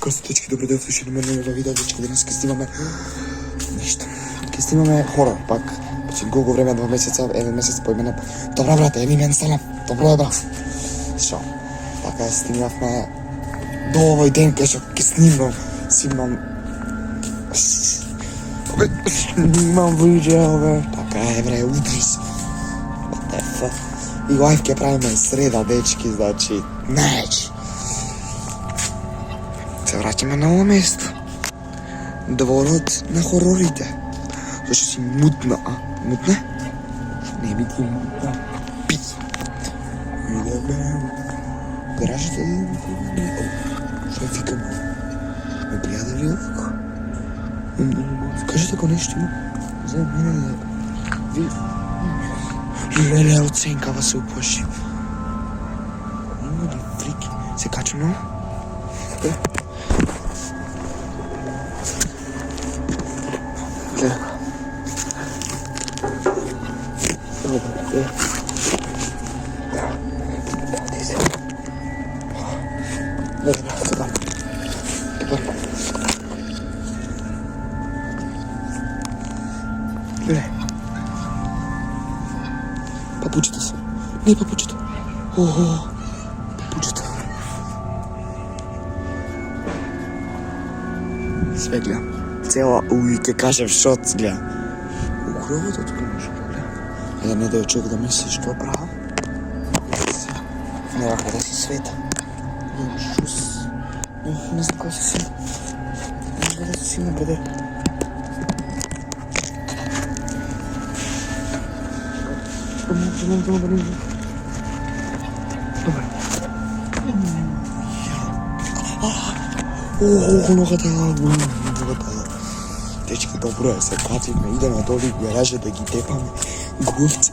подкаст, дечки, добро ден, слушали ме на видео, дечки, денес ке снимаме ништо. Ке снимаме хорор, пак. Значи, голго време, 2 месеца, 1 месец поимене. Добро, брате, еми мен станам. Добро е, брат. Шо? Така снимавме до овој ден, кај што ке снимам видео, бе. Така е, бре, удрис. What the fuck? И лайф ке правиме среда, дечки, значи, најчи. Се враќаме на ово место. Дворот на хорорите. Зашто си мутна, а? Мутна? Не би ти мутна. Пи. Идеме. Гаражата идеме. Што викам? Ме гледа ли овако? Кажете ако нешто има. За мене ви... Леле, оценкава се упоши. Има ли фрики? Се качу много? Папучето се. Не, папучето. Охо, папучето. Све гледам. Цела, ке кажем шот гледам. Кровото тука може да гледам. Еден не да човек да мисли што правам. Не вака да си света. Не знам кога си сина. Не знам да си сина, бреде. Добре. Ногата. Дечки, добро е, се катиме, идеме доли в гаража да ги тепаме гувци.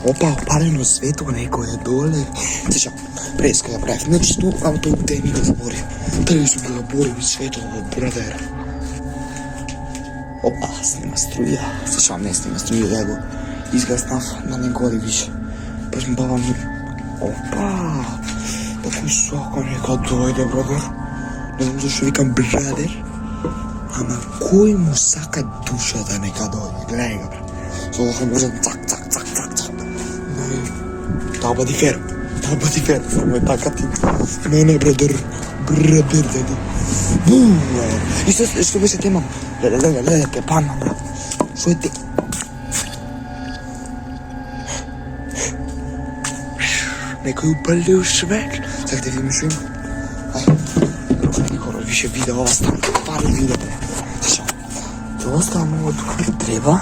Опа, опалено светло, некој е доле. Сеќа, преска ја правив нечисто, ама тој те ми го забори. Тали су го забори светло во брадера. Опа, снима струја. Сеќа, не снима струја, да го изгаснав на не гори више. Па сме баба ми... Опа, тако соко нека дојде, брадер. Не знам зашто викам брадер. Ама кој му сака душата нека дојде, гледај го, бре. Со оха можем цак. Табади фер, само е така ти. Не, брадер, деди. Бум, и се, што беше тема? Леле, ке панна, брат. Што е те? Некој упалил швек. Сак да видим што има. Ај, хора, више видео, ова стана пари видео, бре. Тоа става много тука ли треба.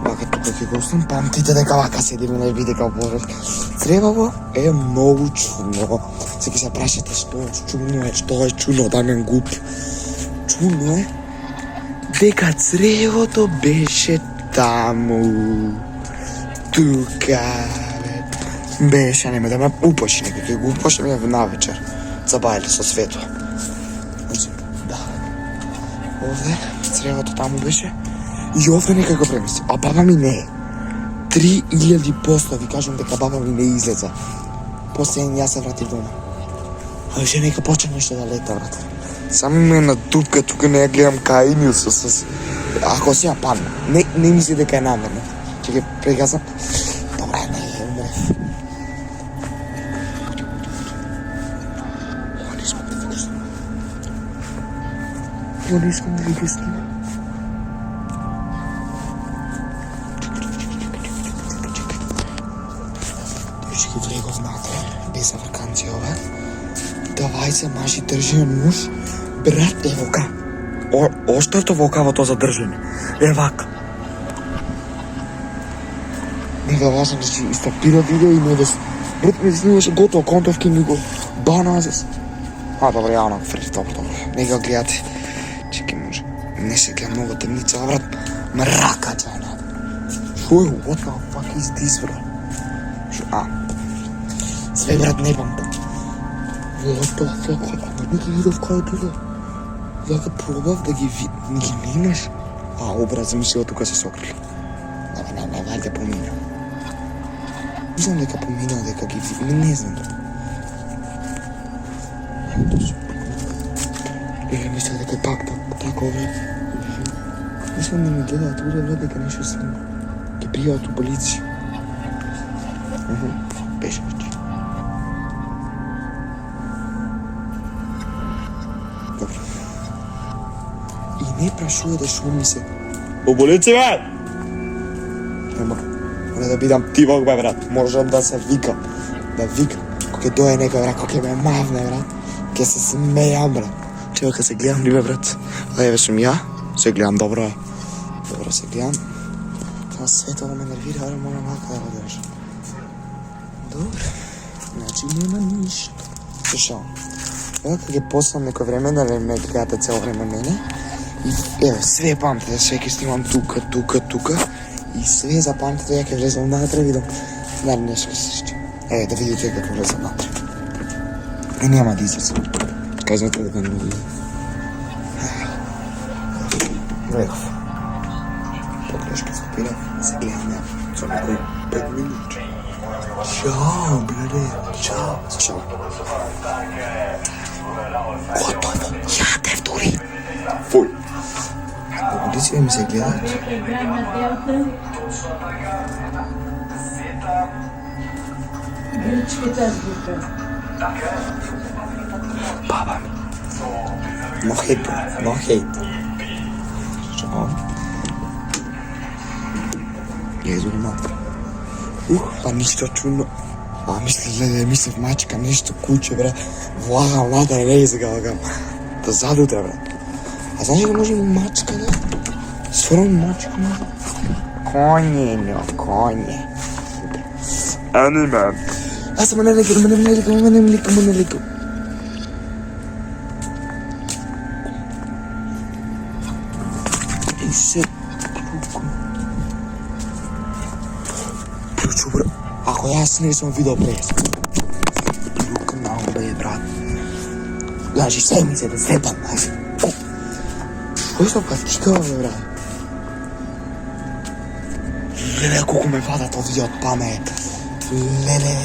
Вака тука ќе го оставам, памтите дека вака седиме на видео поред. Требаво е многу чудно. Се ќе се прашате што е чудно, да мен гуп. Чудно е дека цревото беше таму. Тука, бе. Беше, нема да ме упоши, нека ќе го упоши ме навечер. Забајле со светло. Да. Овде, цревото таму беше. И овде нека го премисли. А баба ми не е. 3000% ви кажам дека баба ми не излеза. После јас се вратив дома. А више нека почне нешто да лета, брат. Само ме на дупка, тука не ја гледам кај имил со... Ако си ја падна. Не мисли дека е намерно. Че ќе прегасам. Добре, не е, умрев. Не искам да ви гасна. Не искам да ви гасна. Влегов натре, без вакансија ова. Давај се, мажи, држен муж. Брат, ево ка. Оштарто во кавото за држење. Е вака. Не да важам да си изтапира видео и не да си... Брат, ми снимаше готово контовки ми го баназес. А, добре, ја онак фред, добро. Не го гледате. Чекай, може. Не се гледа много темница, брат. Мрака, джана. Шо е, what the fuck is this, брат? Све, брат, не памтам. What the fuck, ама не ги видов кај било. Вака пробав да ги немаш. Образ, замислила тука се сокрили. Не, вајде помина. Не знам дека поминал, дека ги... Не знам. мисля дека пак така овде. Мислам да ми гледаат уре врат дека нешто снима. Ке пријават у полиција. Беше вече. Добро. И не прашува да шуми се. У полиција! Не мора да бидам тивок, бе, брат. Можам да се викам. Да викам. Кој дое некој, брат, кој ме мавне, брат. Ке се смејам, брат. Чева, ка се гледам ли, бе, брат. Еве сум ја. Се гледам добро, е. Добро се гледам. Това светово ме нервира, аре мора малко да го држам. Добро. Значи нема ништо. Слушам. Ева кога ќе послам некој време да не ме гледате цело време мене. И еве, све памтите, све ќе снимам тука. И све запамтите, ја ќе влезам натре, видам. Дали нешто се случи. Еве, да видите како влезам натре. И нема да излезам. Кажете да не види. Влегов. Погрешка скопирав, се гледаме со некој 5 минути. Чао, браде, чао. Готово, јаде втори. Фуј. Полиција ми се гледаат. Баба ми. No hate. Чао. Језу ли матка. Па ништо чудно. Мислев мачка, нешто куче, бре. Влагам натре, не изгалгам. Да задутре, бре. А знаеш ли може мачка, да? Сором мачка може? Коње. Аниме. Аз съм не ликам. И се Клучу, бре. Ако јас не сум видел прес. Клюка на бе, брат. Значи, седмиците, сепам, значи. Кој сум кафтикава, бе, брат? Леле, колку ме вадат овие од памет. Леле,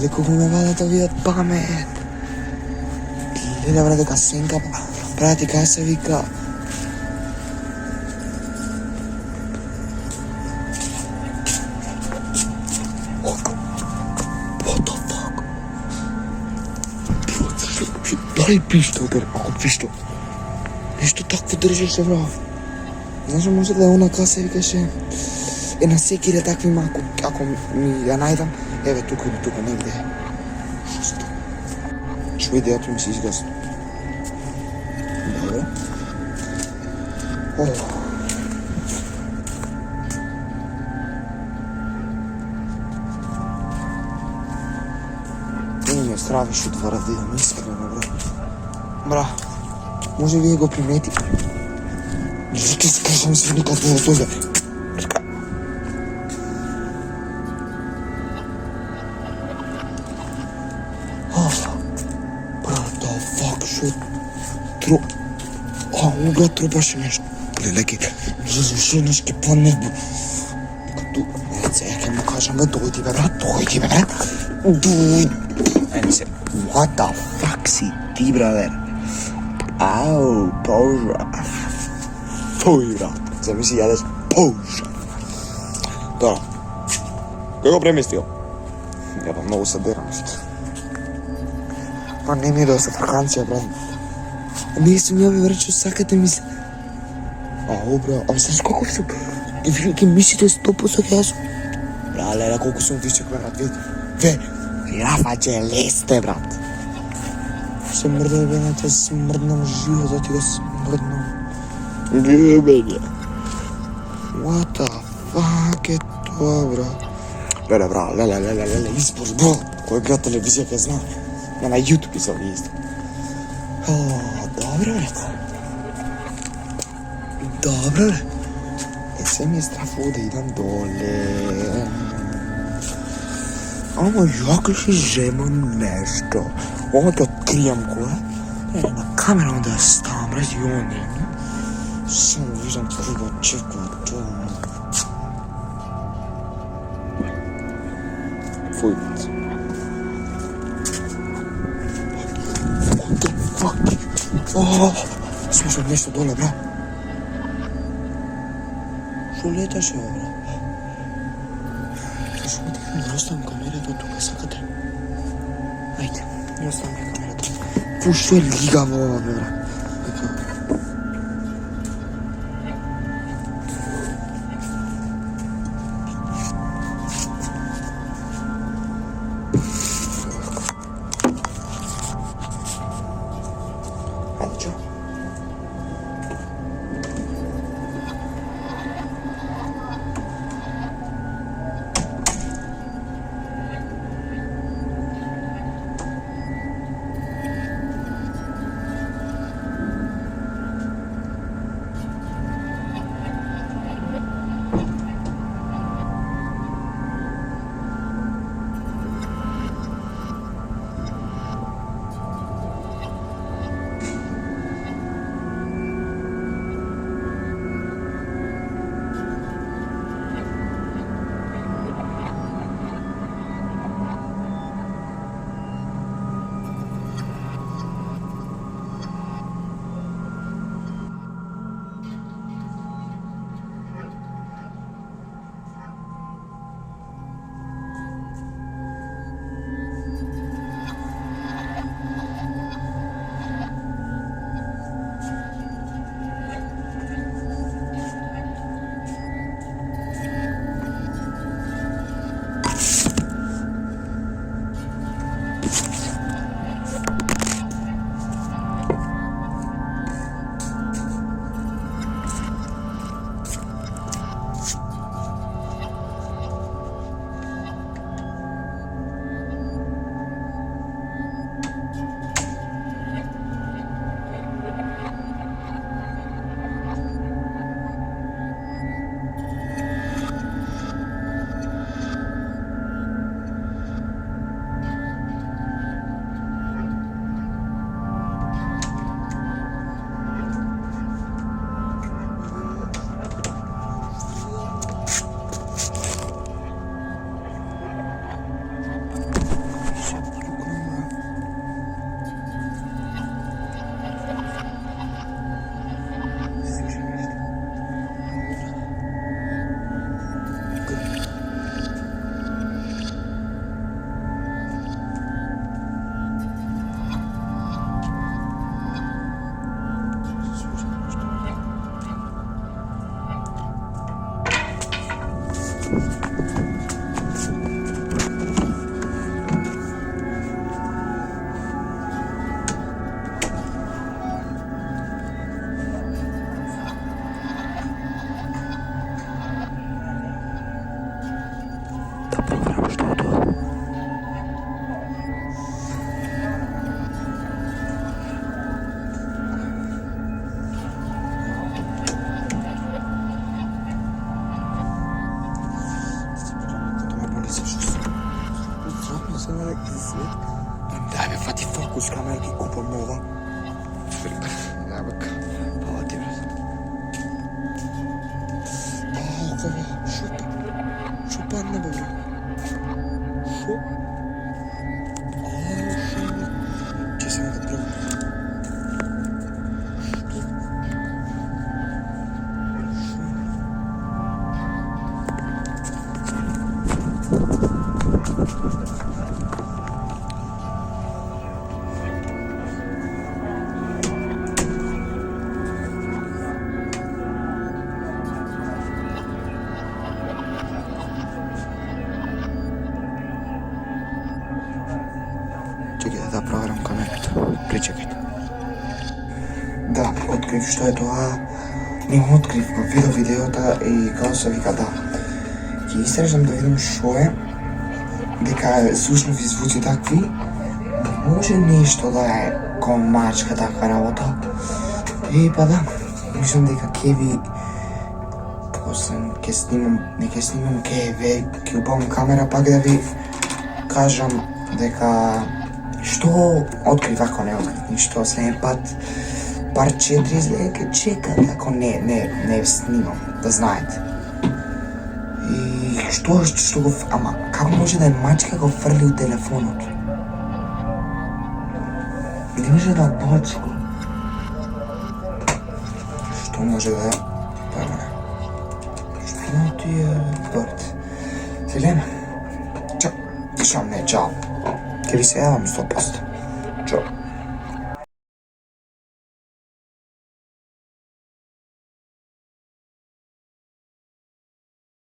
колку ме вадат овие од памет. Леле, брат, дека сенка, брат, и кај се вика? Дај пиштол, бе, ако пиштол. Нешто такво држеше, бра. Знаеш, може да е она каса, викаше, на секире такви има, ако ми ја најдам, еве, тука или тука, негде. Шесто. Шо идејата ми се изгасна. Добре. Ме стравиш од двора, видам, искрено, бра. Бра, може вие го примети. Вики скажам се никад не отоѓа. Брат, фак, шо брат, трубаше нешто. Лелеки, разрушенеш ке по небо. Ја ке му кажам, бе, дојди, бе, брат. Ајде се, what the fuck си ти, брадер? Ау, Боже. Фуј, брат. Замисли јадеш Боже. Да. Кој го преместил? Ја па многу се дерам. Па не ми е доста ваканција, брат. Не сум ја, бе, брат, што сакате ми се. Ау, брат, абе, знаеш колку сум? Ке мислите 100% ке јас? Бра, леле, колку сум висок, брат, ве, Рафаќе, лесте, брат. Се мрдам, бе, на те смрднам животот и го смрднам. Губење. What the fuck е тоа, бра? Леле, бра, леле, избор, бро. Кој гледа телевизија ке зна. На YouTube се ови исто. Добро, брат. Добро, бре. Се ми е страфо да идам доле. Ама јако ще земам нешто. Ова да откријам која. На камера да ја ставам, рази они. Само виждам тоа да очекува тоа. Фуј, what the fuck? Слушам нешто доле, бра. Шо леташе, бра? Шо ми текне да оставам камерата тука, сакате? Ајде, не оставам ја камерата. Шо е лигаво ова, бра? Дај бе, фати фокус камера ки купам нова. Дај бе, хвала ти бе. Кова, шо падна бе бре? Шо? Шо? Че само да пробам. Чекајте да проверам камерата. Причекајте. Да, открив што е тоа. Не открив, го видов видеота и како се вика да. Ќе истражам да видам што е. Дека слушнав и звуци такви. Да може нешто да е комачка таква работа. И па да, мислам дека ќе ви после ќе снимам, не ќе снимам, ќе убавам камера пак да ви кажам дека што открив, ако не открив ништо, следен пат бар 4 излега ќе чекат, ако не снимам, да знаете. И што го, ама како може да е мачка го фрли у телефонот? Или може да мачка? тоа може да е парана. Што ти е поред? Селена? Чао. Не, чао. Ке ви се јавам 100%. Чао.